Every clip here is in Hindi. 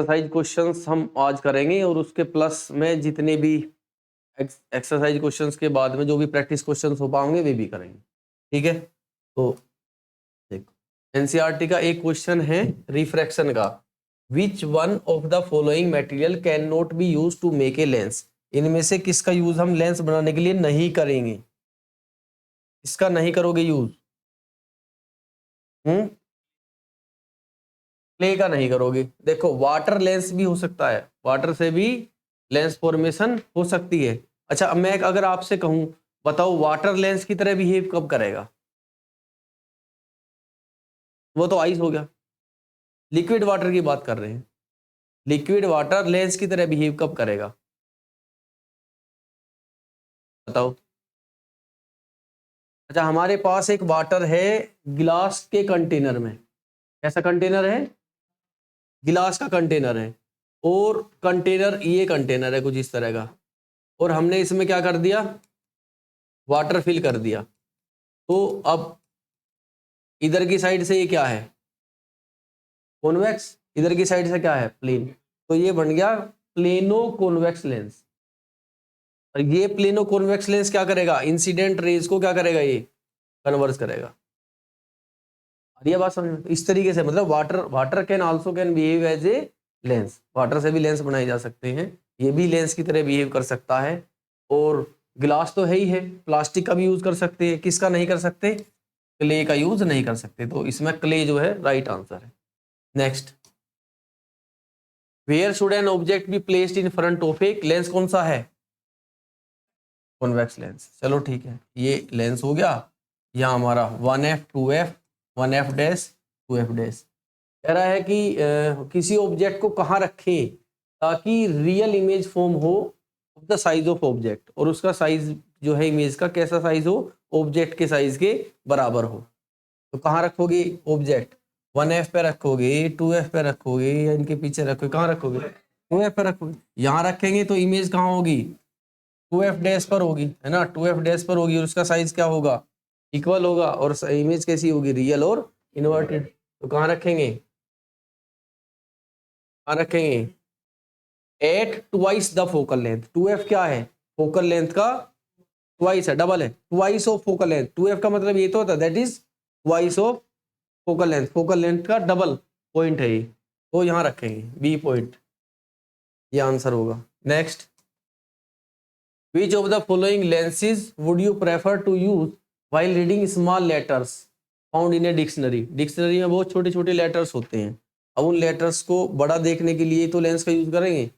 एक्सरसाइज क्वेश्चंस हम आज करेंगे और उसके प्लस में जितने भी एक्सरसाइज क्वेश्चंस के बाद में जो भी प्रैक्टिस क्वेश्चंस हो पाएंगे वे भी करेंगे। ठीक है, तो देखो एनसीईआरटी का एक क्वेश्चन है रिफ्रैक्शन का। Which one of the following material can not be use to make a lens. इनमें से किसका यूज हम लेंस बनाने के लिए नहीं करेंगे, इसका नहीं करोगे यूज। क्ले का नहीं करोगे। देखो वाटर लेंस भी हो सकता है, वाटर से भी लेंस फॉर्मेशन हो सकती है। अच्छा, अब मैं अगर आपसे कहूं बताओ वाटर लेंस की तरह बिहेव कब करेगा, वो तो आइस हो गया। लिक्विड वाटर की बात कर रहे हैं, लिक्विड वाटर लेंस की तरह बिहेव कब करेगा बताओ। अच्छा, हमारे पास एक वाटर है गिलास के कंटेनर में। कैसा कंटेनर है? गिलास का कंटेनर है, और कंटेनर ये कंटेनर है कुछ इस तरह का, और हमने इसमें क्या कर दिया, वाटर फिल कर दिया। तो अब इधर की साइड से ये क्या है, कॉन्वेक्स, इधर की साइड से क्या है, प्लेन। तो ये बन गया प्लेनो कॉन्वेक्स लेंस। और ये प्लेनो कॉन्वेक्स लेंस क्या करेगा, इंसिडेंट रेज को क्या करेगा, ये कन्वर्स करेगा। और ये बात समझ में, इस तरीके से मतलब water can also can behave as a lens. Water से भी लेंस बनाए जा सकते हैं, ये भी लेंस की तरह बिहेव कर सकता है। और गिलास तो है ही है, प्लास्टिक का भी यूज कर सकते हैं, किसका नहीं कर सकते, क्ले का यूज नहीं कर सकते। तो इसमें क्ले जो है राइट आंसर है। Next, where should an object be placed in front of a lens. कौन सा है, कॉन्वेक्स लेंस। चलो ठीक है, ये लेंस हो गया। यहाँ हमारा 1f 2f 1f dash 2f dash. कह रहा है कि किसी ऑब्जेक्ट को कहाँ रखें ताकि रियल इमेज फॉर्म हो of the size of object, और उसका साइज जो है इमेज का कैसा साइज हो, ऑब्जेक्ट के साइज के बराबर हो। तो कहाँ रखोगे ऑब्जेक्ट, 1f पे रखोगे, 2f पे रखोगे, या इनके पीछे रखोगे, कहाँ रखोगे, 2f पे रखोगे। यहाँ रखेंगे तो इमेज कहाँ होगी, 2f डैश पर होगी, है ना, 2f डैश पर होगी, और उसका साइज क्या होगा, इक्वल होगा, और इमेज कैसी होगी, रियल और इन्वर्टेड। तो कहाँ रखेंगे, कहाँ रखेंगे, at twice the focal length. 2f क्या है, फोकल लेंथ का ट्वाइस है, डबल है, twice of focal length. 2f का मतलब ये तो होता है that is twice of focal length, focal length का डबल पॉइंट है ये। तो यहाँ रखेंगे बी पॉइंट, ये आंसर होगा। Next, which of the following lenses would you prefer to use while reading small letters found in a dictionary. Dictionary में बहुत छोटे छोटे लेटर्स होते हैं, अब उन लेटर्स को बड़ा देखने के लिए तो लेंस का यूज करेंगे।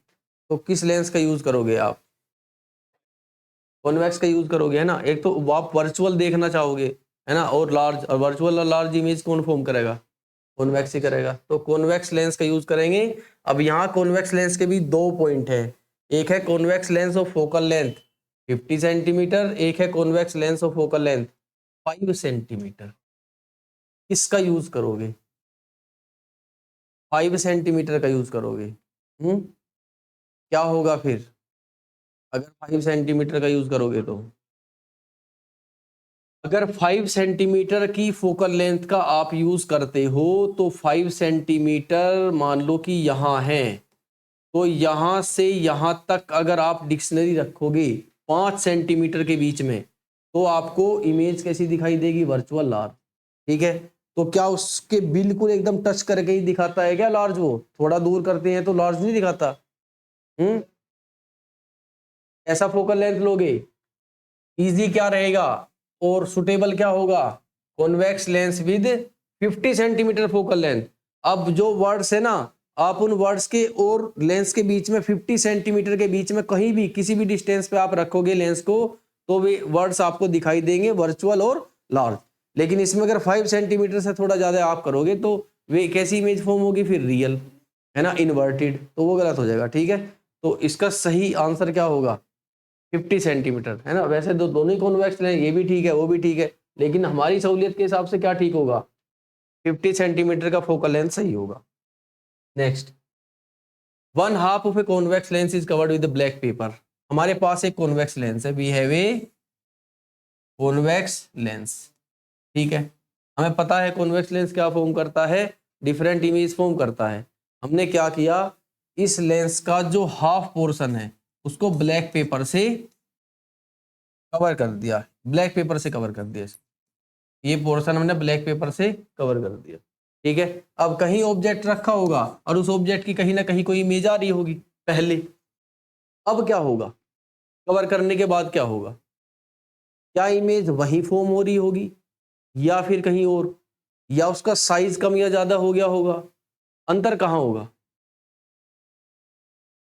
तो किस लेंस का यूज करोगे आप, कॉन्वेक्स का यूज करोगे, है ना। एक तो आप वर्चुअल देखना चाहोगे, है ना, और लार्ज, और वर्चुअल और लार्ज इमेज कौन फॉर्म करेगा, कॉन्वेक्स ही करेगा। तो कॉन्वेक्स लेंस का यूज करेंगे। अब यहाँ कॉन्वेक्स लेंस के भी दो पॉइंट है, एक है convex lens of focal length 50 centimetre, एक है convex lens of focal length 5 centimetre. किसका यूज करोगे, 5 सेंटीमीटर का यूज करोगे। क्या होगा फिर अगर 5 सेंटीमीटर का यूज करोगे तो, अगर 5 सेंटीमीटर की फोकल लेंथ का आप यूज करते हो तो 5 सेंटीमीटर मान लो कि यहाँ है, तो यहाँ से यहाँ तक अगर आप डिक्शनरी रखोगे 5 सेंटीमीटर के बीच में, तो आपको इमेज कैसी दिखाई देगी, वर्चुअल लार्ज। ठीक है, तो क्या उसके बिल्कुल एकदम टच करके ही दिखाता है क्या लार्ज, वो थोड़ा दूर करते हैं तो लार्ज नहीं दिखाता। ऐसा फोकल लेंथ लोगे, इजी क्या रहेगा और सुटेबल क्या होगा, convex lens with 50 centimetre focal length. अब जो वर्ड्स है ना, आप उन वर्ड्स के और लेंस के बीच में 50 सेंटीमीटर के बीच में कहीं भी किसी भी डिस्टेंस पे आप रखोगे लेंस को, तो वे वर्ड्स आपको दिखाई देंगे वर्चुअल और लार्ज। लेकिन इसमें अगर 5 सेंटीमीटर से थोड़ा ज्यादा आप करोगे तो वे कैसी इमेज फॉर्म होगी, फिर रियल, है ना, इन्वर्टेड, तो वो गलत हो जाएगा। ठीक है, तो इसका सही आंसर क्या होगा, 50 सेंटीमीटर, है ना। वैसे दोनों ही कॉन्वेक्स लें, ये भी ठीक है वो भी ठीक है, लेकिन हमारी सहूलियत के हिसाब से क्या ठीक होगा, 50 सेंटीमीटर का फोकल लेंथ सही होगा। Next, 1/2 of a convex lens is covered with black paper. हमारे पास एक कॉन्वेक्स लेंस है, we have a convex lens. ठीक है, हमें पता है कॉन्वेक्स लेंस क्या फॉर्म करता है, डिफरेंट इमेज फॉर्म करता है। हमने क्या किया, इस लेंस का जो हाफ पोर्शन है उसको ब्लैक पेपर से कवर कर दिया, ब्लैक पेपर से कवर कर दिया, ये पोर्शन हमने ब्लैक पेपर से कवर कर दिया। ठीक है, अब कहीं ऑब्जेक्ट रखा होगा और उस ऑब्जेक्ट की कहीं ना कहीं कोई इमेज आ रही होगी पहले, अब क्या होगा, कवर करने के बाद क्या होगा, क्या इमेज वहीं फॉर्म हो रही होगी या फिर कहीं और, या उसका साइज कम या ज्यादा हो गया होगा, अंतर कहाँ होगा।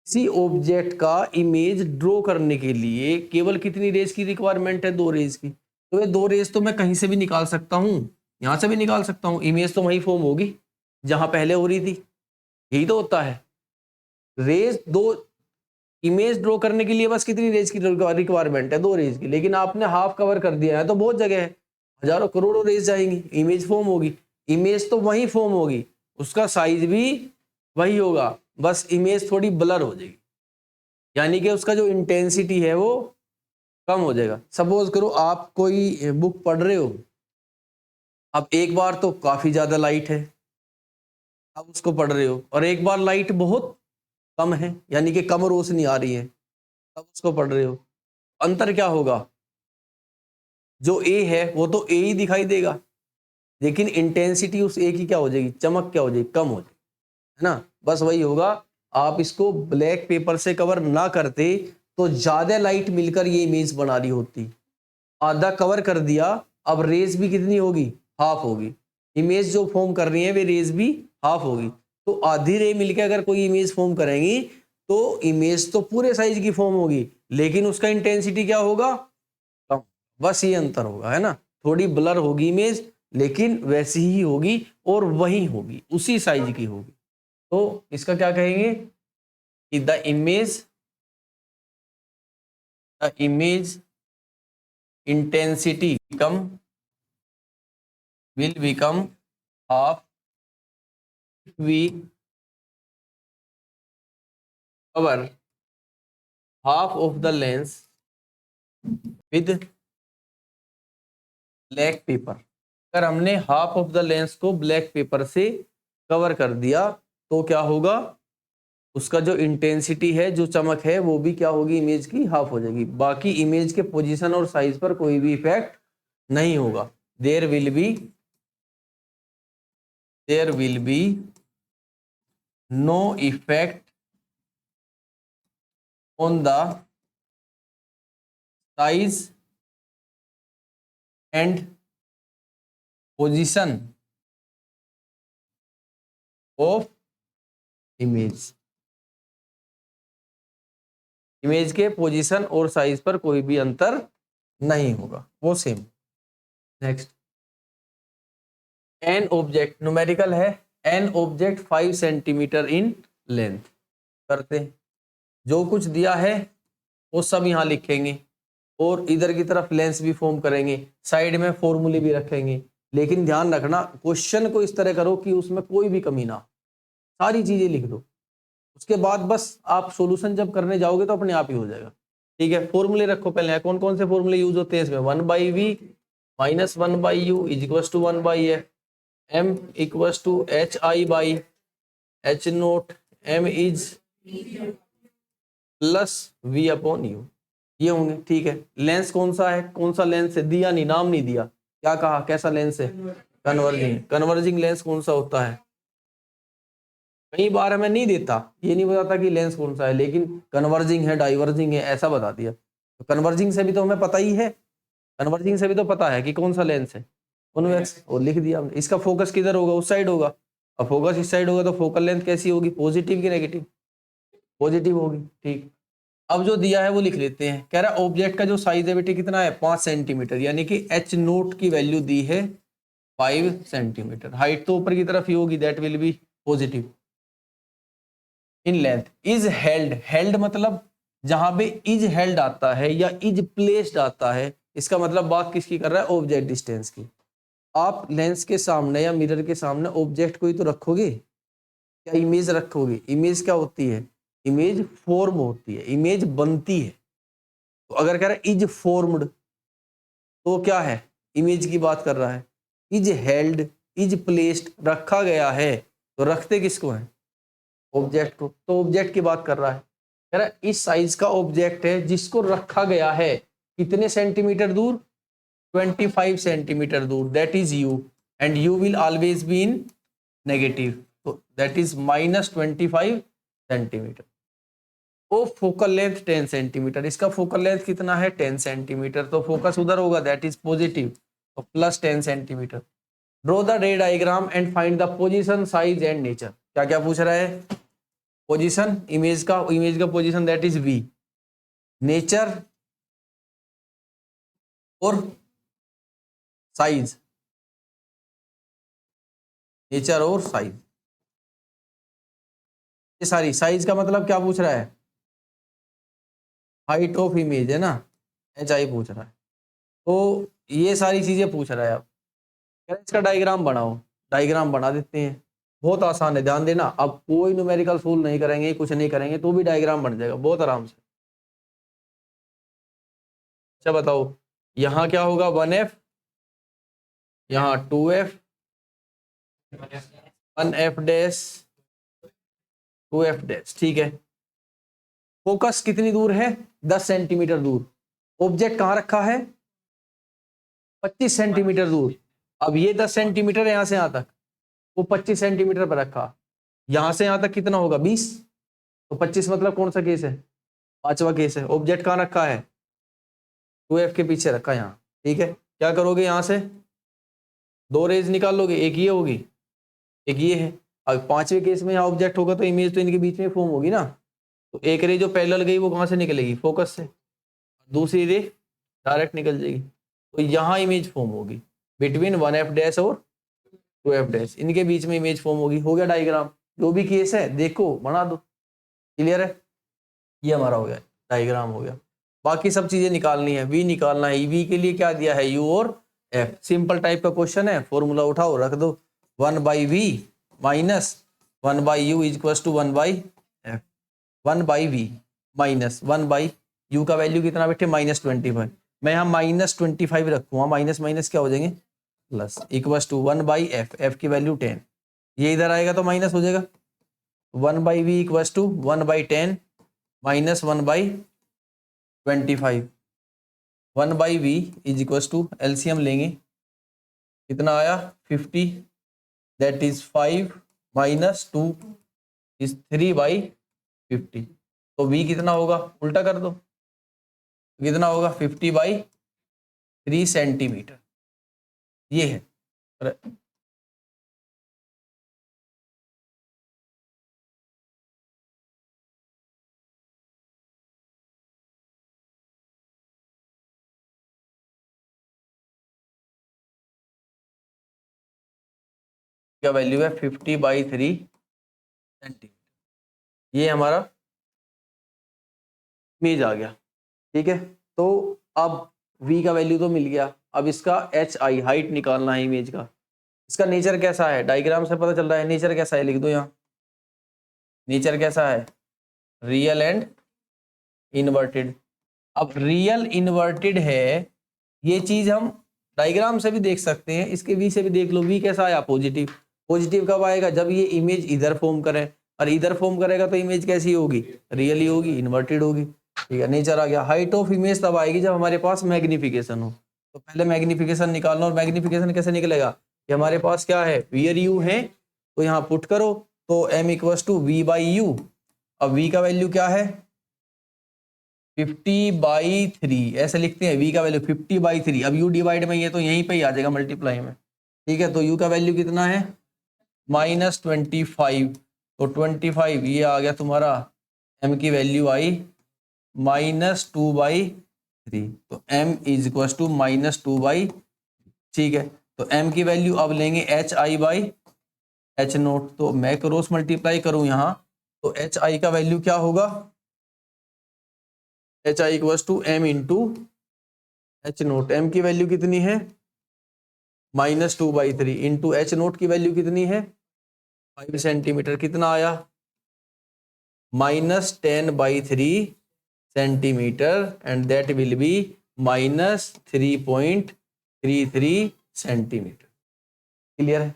किसी ऑब्जेक्ट का इमेज ड्रॉ करने के लिए केवल कितनी रेज की रिक्वायरमेंट है, 2 रेज की। तो ये 2 रेज तो मैं कहीं से भी निकाल सकता हूँ, यहां से भी निकाल सकता हूँ, इमेज तो वहीं फॉर्म होगी जहां पहले हो रही थी, यही तो होता है। रेज 2, इमेज ड्रॉ करने के लिए बस कितनी रेज की रिक्वायरमेंट है, 2 रेज की, लेकिन आपने हाफ कवर कर दिया है तो बहुत जगह है, हजारों करोड़ों रेज जाएंगी, इमेज फॉर्म होगी, इमेज तो वही फॉर्म होगी, उसका साइज भी वही होगा, बस इमेज थोड़ी ब्लर हो जाएगी, यानी कि उसका जो इंटेंसिटी है वो कम हो जाएगा। सपोज करो आप कोई बुक पढ़ रहे हो, अब एक बार तो काफी ज्यादा लाइट है, आप उसको पढ़ रहे हो, और एक बार लाइट बहुत कम है यानी कि कम रोशनी आ रही है, तब उसको पढ़ रहे हो, अंतर क्या होगा, जो ए है वो तो ए ही दिखाई देगा, लेकिन इंटेंसिटी उस ए की क्या हो जाएगी, चमक क्या हो जाएगी, कम हो जाएगी, है ना। बस वही होगा, आप इसको ब्लैक पेपर से कवर ना करते तो ज्यादा लाइट मिलकर ये इमेज बना रही होती, आधा कवर कर दिया, अब रेज भी कितनी होगी, हाफ होगी, इमेज जो फॉर्म कर रही है वे रेज भी हाफ होगी, तो आधी रे मिलकर अगर कोई इमेज फॉर्म करेंगी तो इमेज तो पूरे साइज की फॉर्म होगी, लेकिन उसका इंटेंसिटी क्या होगा, कम। बस ये अंतर होगा, है ना, थोड़ी ब्लर होगी इमेज लेकिन वैसी ही होगी और वही होगी, उसी साइज की होगी। तो इसका क्या कहेंगे कि the image intensity will become half if we cover half of the lens with black paper। अगर हमने हाफ ऑफ द लेंस को ब्लैक पेपर से कवर कर दिया तो क्या होगा, उसका जो इंटेंसिटी है, जो चमक है, वो भी क्या होगी, इमेज की हाफ हो जाएगी, बाकी इमेज के पोजीशन और साइज पर कोई भी इफेक्ट नहीं होगा। There will be no effect on the size and position of image। Image के पोजीशन और साइज पर कोई भी अंतर नहीं होगा, वो same. Next, an object, numerical है, an object 5 centimetre in length. करते हैं, जो कुछ दिया है वो सब यहाँ लिखेंगे और इधर की तरफ लेंस भी फॉर्म करेंगे, साइड में फॉर्मूले भी रखेंगे, लेकिन ध्यान रखना क्वेश्चन को इस तरह करो कि उसमें कोई भी कमी ना, सारी चीजें लिख दो, उसके बाद बस आप सॉल्यूशन जब करने जाओगे तो अपने आप ही हो जाएगा। ठीक है, फॉर्मूले रखो पहले, कौन कौन से फॉर्मूले यूज होते हैं इसमें, 1/v minus 1/u is equal to 1/f, m equal to hi/h0, m is plus v upon u, ये होंगे। ठीक है, लेंस कौन सा है, कौन सा लेंस है, दिया नहीं, नाम नहीं दिया, क्या कहा, कैसा लेंस है, कन्वर्जिंग। कन्वर्जिंग लेंस कौन सा होता है, कई बार हमें नहीं देता, ये नहीं बताता कि लेंस कौन सा है, लेकिन कन्वर्जिंग है, डाइवर्जिंग है, ऐसा बता दिया। तो कन्वर्जिंग से भी तो हमें पता ही है, कन्वर्जिंग से भी तो पता है कि कौन सा लेंस है, कॉन्वेक्स, और लिख दिया हमने। इसका फोकस किधर होगा, उस साइड होगा, अब फोकस इस साइड होगा तो फोकल लेंथ कैसी होगी, पॉजिटिव की नेगेटिव, पॉजिटिव होगी। ठीक, अब जो दिया है वो लिख लेते हैं। कह रहा ऑब्जेक्ट का जो साइज है बेटे कितना है, 5 सेंटीमीटर, यानी कि h0 की वैल्यू दी है 5 सेंटीमीटर, हाइट तो ऊपर की तरफ ही होगी, that will B positive. In length is held, held मतलब जहां पे इज हेल्ड आता है या इज प्लेस्ड आता है, इसका मतलब बात किसकी कर रहा है, ऑब्जेक्ट डिस्टेंस की। आप लेंस के सामने या मिरर के सामने ऑब्जेक्ट को ही तो रखोगे, क्या इमेज रखोगे, इमेज क्या होती है, इमेज फॉर्म होती है, इमेज बनती है। तो अगर कह रहा है इज फॉर्म्ड तो क्या है, इमेज की बात कर रहा है। इज हेल्ड, इज प्लेस्ड, रखा गया है, तो रखते किसको है, ऑब्जेक्ट को, तो ऑब्जेक्ट की बात कर रहा है, कह रहा है इस साइज का ऑब्जेक्ट है जिसको रखा गया है कितने सेंटीमीटर दूर, 25 सेंटीमीटर दूर, that is you, and you will always be in negative, तो दैट इज -25 सेंटीमीटर। वो फोकल लेंथ 10 सेंटीमीटर, इसका फोकल लेंथ कितना है 10 सेंटीमीटर, तो फोकस उधर होगा दैट इज पॉजिटिव, तो +10 सेंटीमीटर। ड्रॉ द रे diagram and find the position, size and nature. क्या क्या पूछ रहा है, पोजीशन, इमेज का position that is V, nature और साइज, नेचर और साइज, ये सारी, साइज का मतलब क्या पूछ रहा है, हाइट ऑफ इमेज है ना, HI पूछ रहा है, तो ये सारी चीजें पूछ रहा है। अब इसका डायग्राम बनाओ, डायग्राम बना देते हैं, बहुत आसान है, ध्यान देना, अब कोई न्यूमेरिकल सोल्व नहीं करेंगे, कुछ नहीं करेंगे, तो भी डायग्राम बन जाएगा बहुत आराम से। अच्छा बताओ, यहाँ क्या होगा 1F, यहाँ 2F, 1F dash 2F dash, ठीक है। फोकस कितनी दूर है, 10 सेंटीमीटर दूर, ऑब्जेक्ट कहाँ रखा है 25 सेंटीमीटर दूर, अब ये 10 सेंटीमीटर है यहाँ से यहाँ तक, वो 25 सेंटीमीटर पर रखा, यहाँ से यहाँ तक कितना होगा 20, तो 25 मतलब कौन सा केस है, पांचवा केस है। ऑब्जेक्ट कहाँ रखा है 2F के पीछे रखा है यहाँ, ठीक है। क्या करोगे, यहाँ से दो रेज निकाल लोगे, एक ये होगी एक ये है, अब पांचवें केस में यहाँ ऑब्जेक्ट होगा तो इमेज तो इनके बीच में फॉर्म होगी ना, तो एक रे जो पैरेलल गई वो कहाँ से निकलेगी, फोकस से, दूसरी रे डायरेक्ट निकल जाएगी, तो यहाँ इमेज फॉर्म होगी बिटवीन 1F डैश और 2F डैश, इनके बीच में इमेज फॉर्म होगी। हो गया डायग्राम, जो भी केस है देखो बना दो, क्लियर है, ये हमारा हो गया डायग्राम हो गया। बाकी सब चीजें निकालनी है, V निकालना है, V के लिए क्या दिया है U और F, सिंपल टाइप का क्वेश्चन है, फॉर्मूला उठाओ रख दो, 1/V minus 1/U is equal to 1/F, 1/V minus 1/U का वैल्यू कितना बैठे -25, मैं यहाँ -25 रखूंगा, माइनस माइनस क्या हो जाएंगे plus, equal to 1/F, F की वैल्यू 10, ये इधर आएगा तो माइनस हो जाएगा, 1/V equal to 1/10 minus 1/25, 1/V is equal to LCM लेंगे, कितना आया 50, दैट इज 5 माइनस 2 इज 3/50, तो V कितना होगा, उल्टा कर दो, कितना होगा 50/3 सेंटीमीटर, ये है। क्या वैल्यू है 50/3 सेंटीमीटर, ये हमारा इमेज आ गया, ठीक है। तो अब V का वैल्यू तो मिल गया, अब इसका HI हाइट निकालना है इमेज का, इसका नेचर कैसा है, डायग्राम से पता चल रहा है, नेचर कैसा है लिख दो यहाँ, नेचर कैसा है रियल एंड इन्वर्टेड। अब रियल इन्वर्टेड है, ये चीज हम डायग्राम से भी देख सकते हैं, इसके V से भी देख लो, V कैसा आया पॉजिटिव, पॉजिटिव कब आएगा जब ये इमेज इधर फॉर्म करे, और इधर फॉर्म करेगा तो इमेज कैसी होगी, रियल ही होगी, इन्वर्टेड होगी, ठीक है। नेचर आ गया, हाइट ऑफ इमेज तब आएगी जब हमारे पास मैग्निफिकेशन हो, तो पहले मैग्निफिकेशन निकालना, और मैग्निफिकेशन कैसे निकलेगा, कि हमारे पास क्या है वियर यू है, तो यहाँ पुट करो, तो M इक्वल टू V/U, अब V का वैल्यू क्या है 50/3, ऐसे लिखते हैं, V का वैल्यू 50/3, अब U डिवाइड में ये तो यहीं पे ही आ जाएगा मल्टीप्लाई में, ठीक है। तो U का वैल्यू कितना है -25, तो 25 ये आ गया तुम्हारा, M की वैल्यू आई -2/3, तो M इज इक्वल टू -2/, ठीक है। तो M की वैल्यू अब लेंगे HI/H0, तो मैं क्रॉस मल्टीप्लाई करूं यहाँ, तो HI का वैल्यू क्या होगा, HI equal to M into H0, M की वैल्यू कितनी है -2/3 इंटू H0 की वैल्यू कितनी है 5 सेंटीमीटर, कितना आया -10/3 centimetre, and that will B -3.33 centimetre. Clear है,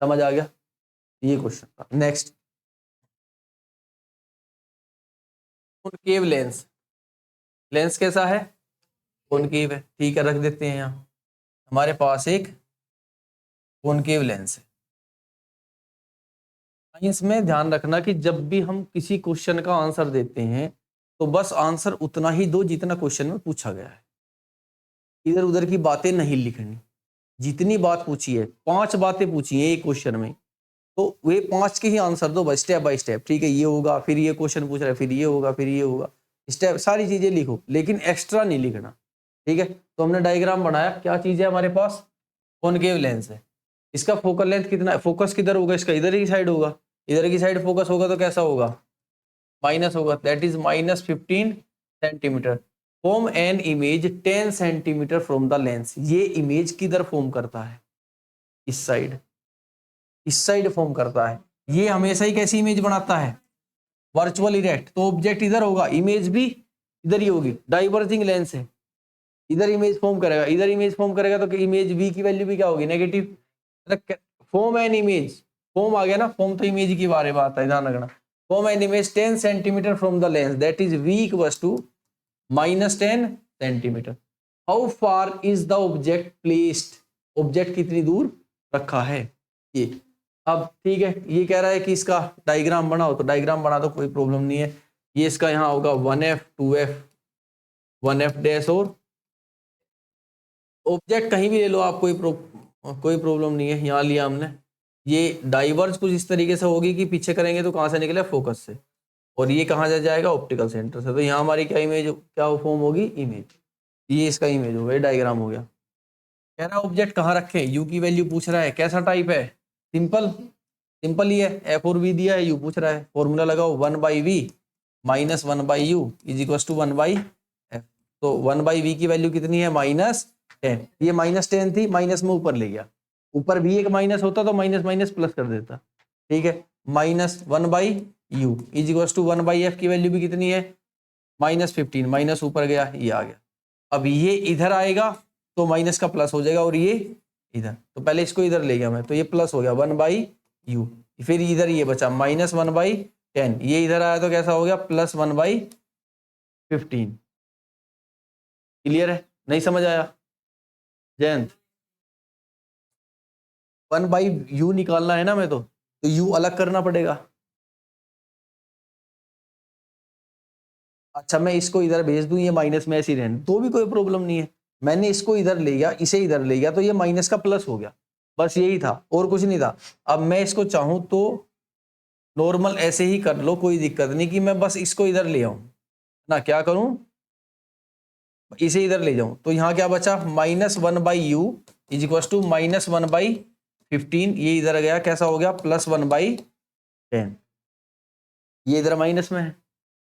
समझ आ गया, ये क्वेश्चन था। नेक्स्ट, कॉनकेव लेंस, लेंस कैसा है, कॉनकेव है, ठीक है, रख देते हैं यहाँ। हमारे पास एक कॉनकेव लेंस है। साइंस में ध्यान रखना कि जब भी हम किसी क्वेश्चन का आंसर देते हैं तो बस आंसर उतना ही दो जितना क्वेश्चन में पूछा गया है, इधर उधर की बातें नहीं लिखनी। जितनी बात पूछी है, 5 बातें पूछी है एक क्वेश्चन में, तो वे 5 के ही आंसर दो बस, स्टेप बाय स्टेप। ठीक है, ये होगा, फिर ये क्वेश्चन पूछ रहा है, फिर ये होगा, फिर ये होगा, स्टेप सारी चीजें लिखो, लेकिन एक्स्ट्रा नहीं लिखना। ठीक है, तो हमने डायग्राम बनाया, क्या चीज है हमारे पास, कॉनकेव लेंस है। इसका फोकल लेंथ कितना है, फोकस किधर होगा, इसका इधर की साइड होगा, इधर की साइड फोकस होगा तो कैसा होगा, माइनस होगा, that is -15 centimetre. Form an image 10 centimetre from the lens. ये इमेज किधर फॉर्म करता है, इस साइड, इस साइड फॉर्म करता है। ये हमेशा ही कैसी इमेज बनाता है, वर्चुअल इरेक्ट। तो ऑब्जेक्ट इधर होगा, इमेज भी इधर ही होगी, डाइवर्जिंग लेंस है, इधर इमेज फॉर्म करेगा, इधर इमेज फॉर्म करेगा, तो इमेज वी की वैल्यू भी क्या होगी, negative. Form an image, form आ गया ना, फॉर्म तो इमेज की बारे में आता है, ध्यान रखना। Form an image 10 centimetre from the lens, that is v equals to -10 centimetre. How far is the object placed, object कितनी दूर रखा है ये। अब ठीक है, ये कह रहा है कि इसका डायग्राम बनाओ, तो डायग्राम बना दो, कोई प्रॉब्लम नहीं है। ये इसका यहाँ होगा 1f 2f 1f डैश, और ऑब्जेक्ट कहीं भी ले लो आप, कोई प्रॉब्लम नहीं है। यहाँ लिया हमने, ये डाइवर्ज कुछ इस तरीके से होगी कि पीछे करेंगे तो कहाँ से निकले, फोकस से, और ये कहाँ जा जाएगा, ऑप्टिकल सेंटर से। तो यहाँ हमारी क्या इमेज, क्या फॉर्म होगी, इमेज, ये इसका इमेज हो गया, डायग्राम हो गया। कह रहा है ऑब्जेक्ट कहाँ रखें, यू की वैल्यू पूछ रहा है, कैसा टाइप है, सिंपल, सिंपल ही है, एफ और वी दिया है, यू पूछ रहा है, फॉर्मूला लगाओ 1/v minus 1/u is equal to 1/f। तो 1/v की वैल्यू कितनी है, -10। ये -10 थी, माइनस में ऊपर ले गया, ऊपर भी एक माइनस होता तो माइनस माइनस प्लस कर देता। ठीक है, -1/u is equal to 1/f की वैल्यू भी कितनी है, -15, माइनस ऊपर गया, ये आ गया। अब ये इधर आएगा तो माइनस का प्लस हो जाएगा, और ये इधर, तो पहले इसको इधर ले गया मैं, तो ये प्लस हो गया 1/u, फिर इधर ये बचा -1/10, ये इधर आया तो कैसा हो गया, +1/15। क्लियर है, नहीं समझ आया जयंत, 1/u निकालना है ना मैं, तो u अलग करना पड़ेगा। अच्छा, मैं इसको इधर भेज दूं, ये माइनस में ऐसे ही रहने, तो भी कोई प्रॉब्लम नहीं है। मैंने इसको इधर ले गया, इसे इधर ले गया, तो ये माइनस का प्लस हो गया, बस यही था, और कुछ नहीं था। अब मैं इसको चाहूं तो नॉर्मल ऐसे ही कर लो, कोई दिक्कत नहीं, कि मैं बस इसको इधर ले आऊं ना, क्या करूं, इसे इधर ले जाऊं, तो यहां क्या बचा, -1/u इज इक्वल टू -1/15। ये इधर गया, कैसा हो गया, +1/10। ये इधर माइनस में है।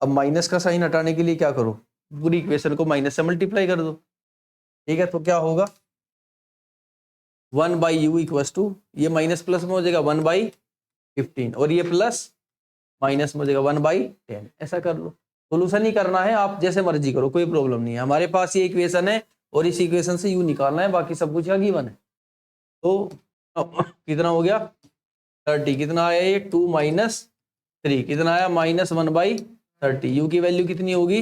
अब माइनस का साइन हटाने के लिए क्या करो, पूरी इक्वेशन को माइनस से मल्टीप्लाई कर दो। ठीक है, तो क्या होगा, 1/u इक्वल्स टू, ये माइनस प्लस में हो जाएगा 1/15, और ये प्लस माइनस में हो जाएगा 1/10। ऐसा कर लो, सोल्यूशन ही करना है, आप जैसे मर्जी करो, कोई प्रॉब्लम नहीं है। हमारे पास ये इक्वेशन है, और इस इक्वेशन से u निकालना है, बाकी सब कुछ यहाँ गिवन है। तो कितना हो गया, 30, कितना आया ये, 2 - 3, कितना आया, -1/30। u की वैल्यू कितनी होगी,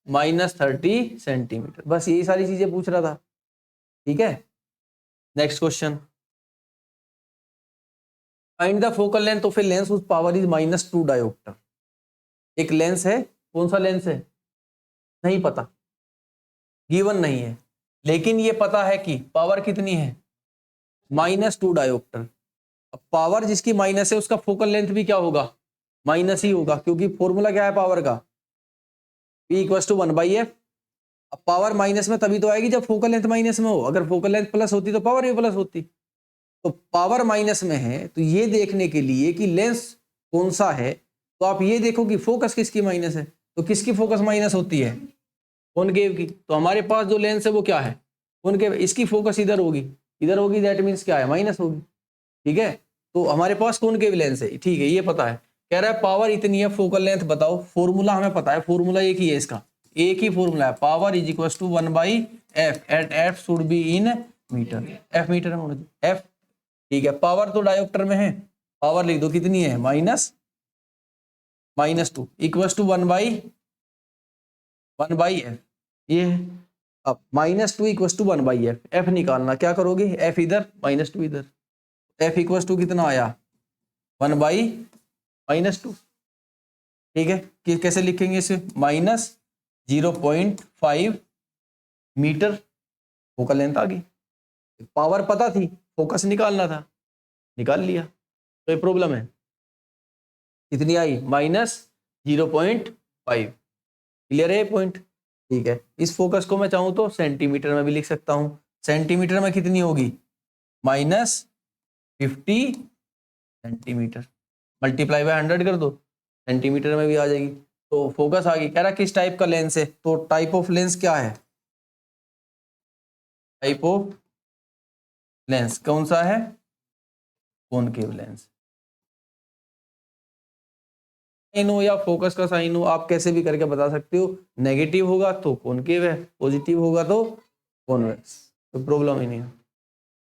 -30 सेंटीमीटर। बस यही सारी चीजें पूछ रहा था। ठीक है, next question, find the focal length of a lens whose power is -2 dioptre. एक लेंस है, कौन सा लेंस है, नहीं पता, गिवन नहीं है, लेकिन ये पता है कि पावर कितनी है, -2 डायोप्टर। अब पावर जिसकी माइनस है, उसका फोकल लेंथ भी क्या होगा, माइनस ही होगा, क्योंकि फॉर्मूला क्या है पावर का, P इक्वल्स टू 1/f। अब पावर माइनस में तभी तो आएगी जब फोकल लेंथ माइनस में हो, अगर फोकल लेंथ प्लस होती तो पावर भी प्लस होती। तो पावर माइनस में है, तो ये देखने के लिए कि लेंस कौन सा है, तो आप ये देखो कि फोकस किसकी माइनस है, तो किसकी फोकस माइनस होती है, कॉनकेव की। तो हमारे पास जो लेंस है वो क्या है, कॉनकेव, इसकी फोकस इधर होगी, इधर होगी, दैट मीन्स क्या है, माइनस होगी। ठीक है, तो हमारे पास कॉनकेव लेंस है, ठीक है, ये पता है। कह रहा है पावर इतनी है, फोकल लेंथ बताओ। फॉर्मूला हमें पता है, फॉर्मूला एक ही है इसका, एक ही फॉर्मूला है, power is equal to 1/f at f should be in metre, f metre में, f। ठीक है, पावर तो डायोप्टर में है, पावर लिख दो, कितनी है, -2 इक्वल टू 1/1/f, ये है। अब -2 इक्वल टू 1/f, f निकालना, क्या करोगे, f इधर -2 इधर, f इक्वल टू कितना आया 1/-2, ठीक है। कैसे लिखेंगे इसे, -0.5 मीटर फोकल लेंथ आ गई। पावर पता थी, फोकस निकालना था, निकाल लिया। तो ये प्रॉब्लम है, कितनी आई -0.5। क्लियर है ये पॉइंट, ठीक है। इस फोकस को मैं चाहूं तो सेंटीमीटर में भी लिख सकता हूं। सेंटीमीटर में कितनी होगी -50 सेंटीमीटर, मल्टीप्लाई बाय 100 कर दो, सेंटीमीटर में भी आ जाएगी। तो फोकस आ गई। कह रहा किस टाइप का लेंस है, तो टाइप ऑफ लेंस क्या है, टाइप ऑफ लेंस कौन सा है, कॉनकेव लेंस। साइन हो या फोकस का साइन हो, आप कैसे भी करके बता सकते हो। नेगेटिव होगा तो कॉनकेव है, पॉजिटिव होगा तो कॉन्वेक्स, तो प्रॉब्लम ही नहीं है।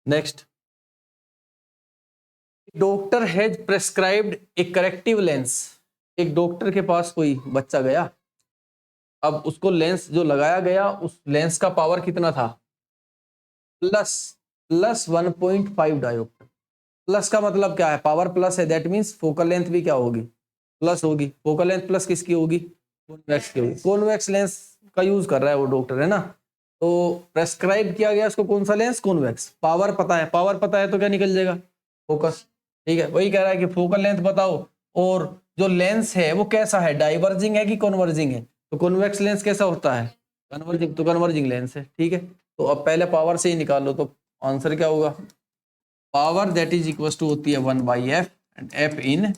Next, doctor has prescribed a corrective lens. एक डॉक्टर के पास कोई बच्चा गया, अब उसको लेंस जो लगाया गया, उस लेंस का पावर कितना था, प्लस 1.5 डायोप्टर। प्लस का मतलब क्या है, पावर प्लस है, दैट मीन्स फोकल लेंथ भी क्या होगी, प्लस होगी। फोकल लेंथ प्लस किसकी होगी, कॉन्वेक्स की होगी। कॉन्वेक्स लेंस का यूज कर रहा है वो डॉक्टर, है ना। तो प्रेस्क्राइब किया गया उसको कौन सा लेंस, कॉन्वेक्स। पावर पता है, पावर पता है तो क्या निकल जाएगा, फोकस, ठीक है। वही कह रहा है कि फोकल लेंथ बताओ, और जो लेंस है वो कैसा है, डाइवर्जिंग है कि कन्वर्जिंग है। तो कॉन्वेक्स लेंस कैसा होता है, कन्वर्जिंग, तो कन्वर्जिंग लेंस है, ठीक है। तो अब पहले पावर से ही निकाल लो, तो आंसर क्या होगा, power that is equal to होती है 1/f and f in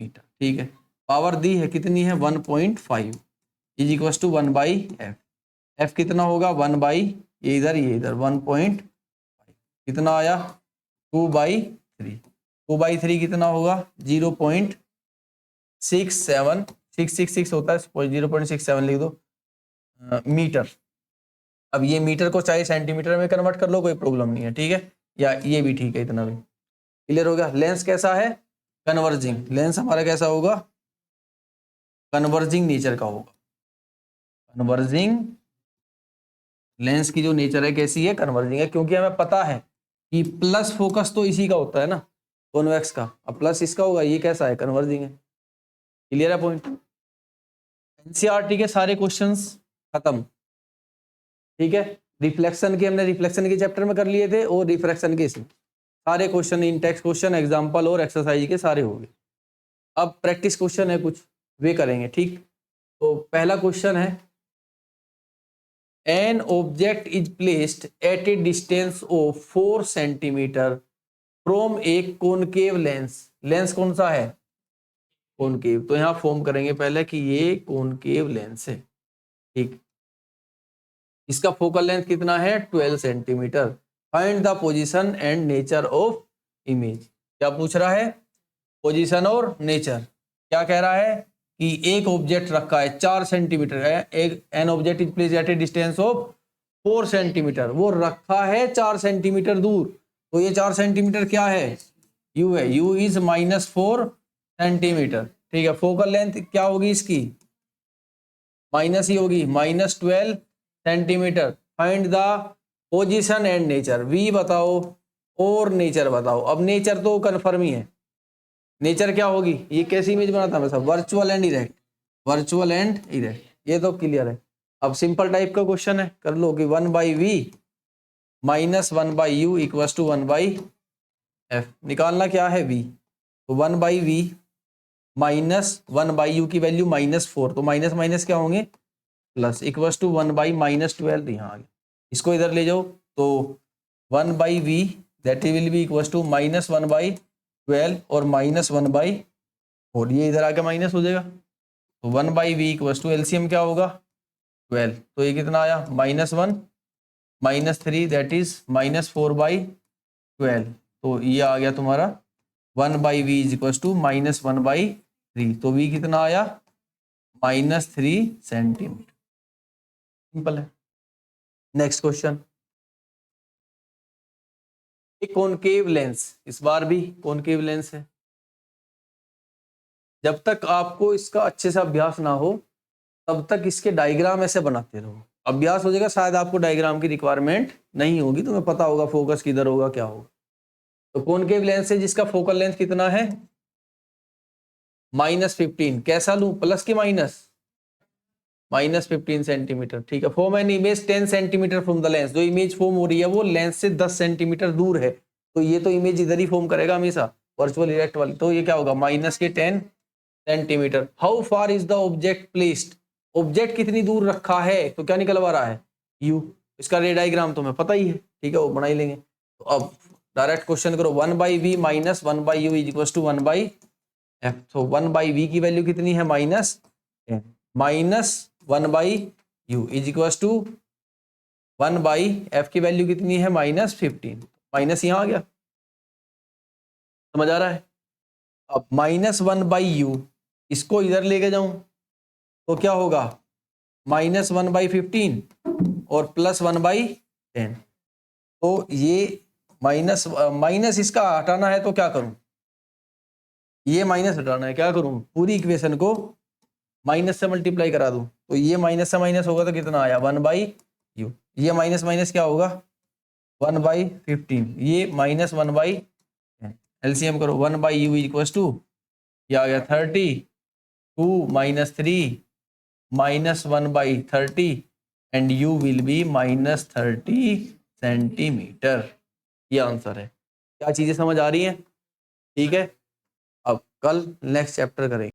metre, ठीक है। पावर दी है कितनी है 1.5 is equal to 1/f, f कितना होगा 1/, ये इधर 1.5, कितना आया 2/3, 2/3 कितना होगा 0.6766 होता है, 0.67 लिख दो मीटर। अब ये मीटर को चाहे सेंटीमीटर में कन्वर्ट कर लो, कोई प्रॉब्लम नहीं है, ठीक है, या ये भी ठीक है, इतना भी क्लियर हो गया। लेंस कैसा है, कन्वर्जिंग लेंस हमारा कैसा होगा, कन्वर्जिंग नेचर का होगा। कन्वर्जिंग लेंस की जो नेचर है कैसी है, कन्वर्जिंग है, क्योंकि हमें पता है कि प्लस फोकस तो इसी का होता है ना, कॉन्वेक्स का, अब प्लस इसका होगा, ये कैसा है, कन्वर्जिंग है। क्लियर है पॉइंट। एनसीईआरटी के सारे क्वेश्चंस खत्म, ठीक है। रिफ्लेक्शन के हमने रिफ्लेक्शन के चैप्टर में कर लिए थे, और रिफ्रैक्शन के इसमें सारे क्वेश्चन, इन टेक्स्ट क्वेश्चन, एग्जाम्पल और एक्सरसाइज के सारे हो गए। अब प्रैक्टिस क्वेश्चन है कुछ, वे करेंगे, ठीक। तो पहला क्वेश्चन है, an object is placed at A distance of 4 centimetre from A concave lens. Lens कौन सा है, कॉनकेव। तो यहां फॉर्म करेंगे पहले कि ये कॉनकेव लेंस है, ठीक। इसका फोकल लेंथ कितना है 12 centimetre. Find the position and nature of image. क्या पूछ रहा है, पोजीशन और नेचर। क्या कह रहा है कि एक ऑब्जेक्ट रखा है 4 सेंटीमीटर है, एक an object is placed at A distance of 4 centimetre, वो रखा है 4 सेंटीमीटर दूर। तो ये 4 सेंटीमीटर क्या है, यू है, यू इज -4 सेंटीमीटर, ठीक है। फोकल लेंथ क्या होगी इसकी, माइनस ही होगी, -12 centimetre. Find the position and nature, v बताओ और नेचर बताओ। अब नेचर तो कन्फर्म ही है, नेचर क्या होगी, ये कैसी इमेज बनाता है, virtual and erect, virtual and erect, ये तो क्लियर है। अब सिंपल टाइप का क्वेश्चन है, कर लो कि 1/v -1/u equal to 1/f। निकालना क्या है v, तो 1/v -1/u की वैल्यू -4, तो माइनस माइनस क्या होंगे प्लस, इक्वल टू 1/-12 यहाँ आ गया। इसको इधर ले जाओ, तो 1/v that will be equal to -1/12 और -1/4, ये इधर आके माइनस हो जाएगा। तो 1/v इक्वल टू एलसीएम क्या होगा 12, तो ये कितना आया -1 -3 दैट इज -4/12। तो ये आ गया तुम्हारा 1/v इज इक्वल टू -1/3, तो v कितना आया -3 सेंटीमीटर। सिंपल है। नेक्स्ट क्वेश्चन, एक कॉनकेव लेंस, इस बार भी कॉनकेव लेंस है। जब तक आपको इसका अच्छे से अभ्यास ना हो तब तक इसके डायग्राम ऐसे बनाते रहो। अभ्यास हो जाएगा शायद आपको डायग्राम की रिक्वायरमेंट नहीं होगी, तुम्हें पता होगा फोकस किधर होगा क्या होगा। तो कॉनकेव लेंस है जिसका फोकल लेंथ कितना है -15, कैसा लूं प्लस की माइनस -15 सेंटीमीटर, ठीक है। Form an image 10 centimetre from the lens, जो इमेज फॉर्म हो रही है वो लेंस से 10 सेंटीमीटर दूर है, तो ये तो इमेज इधर ही फॉर्म करेगा हमेशा वर्चुअल इरेक्ट वाली, तो ये क्या होगा -10 centimetre. How far is the object placed, object कितनी दूर रखा है, तो क्या निकलवा रहा है u, इसका रे डायग्राम तो हमें पता ही है, ठीक है वो बना ही लेंगे। तो अब डायरेक्ट क्वेश्चन करो 1/v minus 1/u is equal to 1/f, तो 1/v की वैल्यू कितनी है -10 minus 1/u is equal to 1/f की वैल्यू कितनी है -15, माइनस यहाँ आ गया, समझ आ रहा है। अब -1/u इसको इधर लेके जाऊं तो क्या होगा -1/15 और +1/10, तो ये माइनस इसका हटाना है तो क्या करूं, ये माइनस हटाना है, क्या करूं पूरी इक्वेशन को माइनस से मल्टीप्लाई करा दूं, तो ये माइनस से माइनस होगा तो कितना आया 1/u, ये माइनस माइनस क्या होगा 1/15, ये -1/10, एलसीएम करो 1/u इक्वल टू क्या आ गया 30, 2 - 3 -1/30 and u will be -30 centimetre, ये आंसर है। क्या चीजें समझ आ रही हैं, ठीक है। अब कल नेक्स्ट चैप्टर करेंगे।